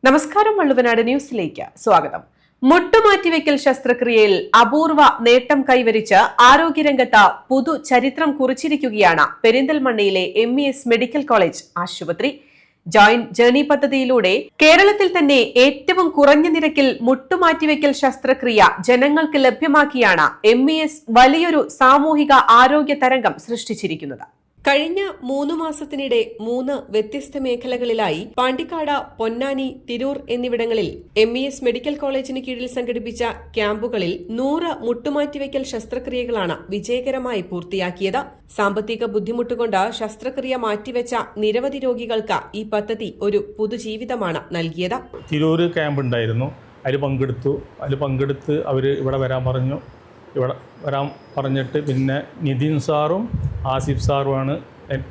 നമസ്കാരം, വള്ളുവനാട് ന്യൂസിലേക്ക് സ്വാഗതം. മുട്ടുമാറ്റിവെക്കൽ ശസ്ത്രക്രിയയിൽ അപൂർവ നേട്ടം കൈവരിച്ച് ആരോഗ്യരംഗത്ത് പുതുചരിത്രം കുറിച്ചിരിക്കുകയാണ് പെരിന്തൽമണ്ണയിലെ MES മെഡിക്കൽ കോളേജ് ആശുപത്രി. ജോയിന്റ് ജേർണി പദ്ധതിയിലൂടെ കേരളത്തിൽ തന്നെ ഏറ്റവും കുറഞ്ഞ നിരക്കിൽ മുട്ടുമാറ്റിവെക്കൽ ശസ്ത്രക്രിയ ജനങ്ങൾക്ക് ലഭ്യമാക്കിയാണ് MES വലിയൊരു സാമൂഹിക ആരോഗ്യ തരംഗം സൃഷ്ടിച്ചിരിക്കുന്നത്. കഴിഞ്ഞ 3 മാസത്തിനിടെ 3 വ്യത്യസ്ത മേഖലകളിലായി പാണ്ടിക്കാട്, പൊന്നാനി, തിരൂർ എന്നിവിടങ്ങളിൽ MES മെഡിക്കൽ കോളേജിന് കീഴിൽ സംഘടിപ്പിച്ച ക്യാമ്പുകളിൽ 100 മുട്ടുമാറ്റിവെക്കൽ ശസ്ത്രക്രിയകളാണ് വിജയകരമായി പൂർത്തിയാക്കിയത്. സാമ്പത്തിക ബുദ്ധിമുട്ടുകൊണ്ട് ശസ്ത്രക്രിയ മാറ്റിവെച്ച നിരവധി രോഗികൾക്ക് ഈ പദ്ധതി ഒരു പുതുജീവിതമാണ് നൽകിയത്. തിരൂര് ക്യാമ്പ് ഉണ്ടായിരുന്നു, അതിൽ പങ്കെടുത്ത് അവർ ഇവിടെ വരാൻ പറഞ്ഞു. ഇവിടെ വരാൻ പറഞ്ഞിട്ട് പിന്നെ നിതിൻ സാറും ആസിഫ് സാറുമാണ്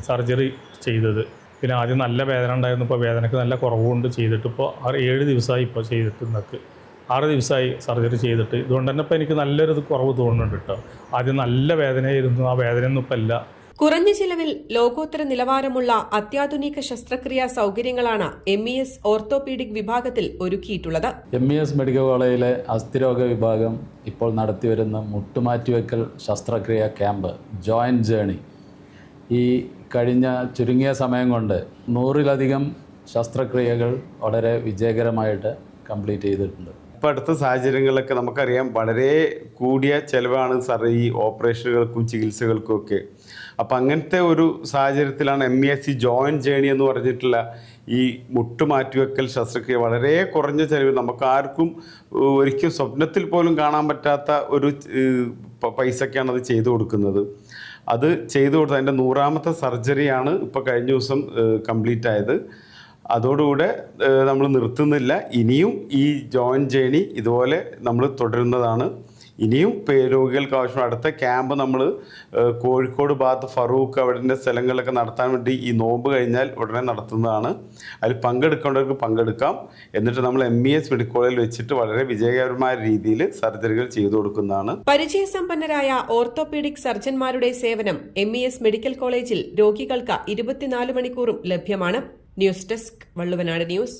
സർജറി ചെയ്തത്. പിന്നെ ആദ്യം നല്ല വേദന ഉണ്ടായിരുന്നു, ഇപ്പോൾ വേദനയ്ക്ക് നല്ല കുറവുകൊണ്ട് ചെയ്തിട്ട് ഇപ്പോൾ 7 ദിവസമായി ഇപ്പോൾ ചെയ്തിട്ട് ഇന്നക്ക് 6 ദിവസമായി സർജറി ചെയ്തിട്ട്. ഇതുകൊണ്ട് തന്നെ ഇപ്പോൾ എനിക്ക് നല്ലൊരു കുറവ് തോന്നുന്നുണ്ട് കേട്ടോ. ആദ്യം നല്ല വേദനയായിരുന്നു, ആ വേദനയൊന്നും ഇപ്പം ഇല്ല. കുറഞ്ഞ ചിലവിൽ ലോകോത്തര നിലവാരമുള്ള അത്യാധുനിക ശസ്ത്രക്രിയാ സൗകര്യങ്ങളാണ് MES ഓർത്തോപീഡിക് വിഭാഗത്തിൽ ഒരുക്കിയിട്ടുള്ളത്. MES മെഡിക്കൽ കോളേജിലെ അസ്ഥിരോഗ വിഭാഗം ഇപ്പോൾ നടത്തിവരുന്ന മുട്ടുമാറ്റിവെക്കൽ ശസ്ത്രക്രിയ ക്യാമ്പ് ജോയിന്റ് ജേർണി ഈ കഴിഞ്ഞ ചുരുങ്ങിയ സമയം കൊണ്ട് 100-ലധികം ശസ്ത്രക്രിയകൾ വളരെ വിജയകരമായിട്ട് കംപ്ലീറ്റ് ചെയ്തിട്ടുണ്ട്. ഇപ്പോൾ അടുത്ത സാഹചര്യങ്ങളിലൊക്കെ നമുക്കറിയാം വളരെ കൂടിയ ചിലവാണ് സാർ ഈ ഓപ്പറേഷനുകൾക്കും ചികിത്സകൾക്കും ഒക്കെ. അപ്പം അങ്ങനത്തെ ഒരു സാഹചര്യത്തിലാണ് MES ജോയിന്റ് ജേർണി എന്ന് പറഞ്ഞിട്ടുള്ള ഈ മുട്ടുമാറ്റിവെക്കൽ ശസ്ത്രക്രിയ വളരെ കുറഞ്ഞ ചിലവിൽ നമുക്ക് ആർക്കും ഒരിക്കലും സ്വപ്നത്തിൽ പോലും കാണാൻ പറ്റാത്ത ഒരു പൈസക്കാണ് അത് ചെയ്തു കൊടുക്കുന്നത്. അത് ചെയ്തു കൊടുത്ത അതിൻ്റെ 100ാമത്തെ സർജറിയാണ് ഇപ്പോൾ കഴിഞ്ഞ ദിവസം കംപ്ലീറ്റ് ആയത്. അതോടുകൂടെ നമ്മൾ നിർത്തുന്നില്ല. ഇനിയും ഈ ജോയിന്റ് ജേർണി ഇതുപോലെ നമ്മൾ തുടരുന്നതാണ്. ഇനിയും രോഗികൾക്ക് ആവശ്യമുള്ള അടുത്ത ക്യാമ്പ് നമ്മൾ കോഴിക്കോട് ഭാഗത്ത് ഫറൂഖ് അവിടെ സ്ഥലങ്ങളിലൊക്കെ നടത്താൻ വേണ്ടി ഈ നോമ്പ് കഴിഞ്ഞാൽ ഉടനെ നടത്തുന്നതാണ്. അതിൽ പങ്കെടുക്കേണ്ടവർക്ക് പങ്കെടുക്കാം. എന്നിട്ട് നമ്മൾ MES മെഡിക്കൽ കോളേജിൽ വെച്ചിട്ട് വളരെ വിജയകരമായ രീതിയിൽ സർജറികൾ ചെയ്തു കൊടുക്കുന്നതാണ്. പരിചയസമ്പന്നരായ ഓർത്തോപീഡിക് സർജന്മാരുടെ സേവനം MES മെഡിക്കൽ കോളേജിൽ രോഗികൾക്ക് 24 മണിക്കൂറും ലഭ്യമാണ്. News desk, Valluvanad news.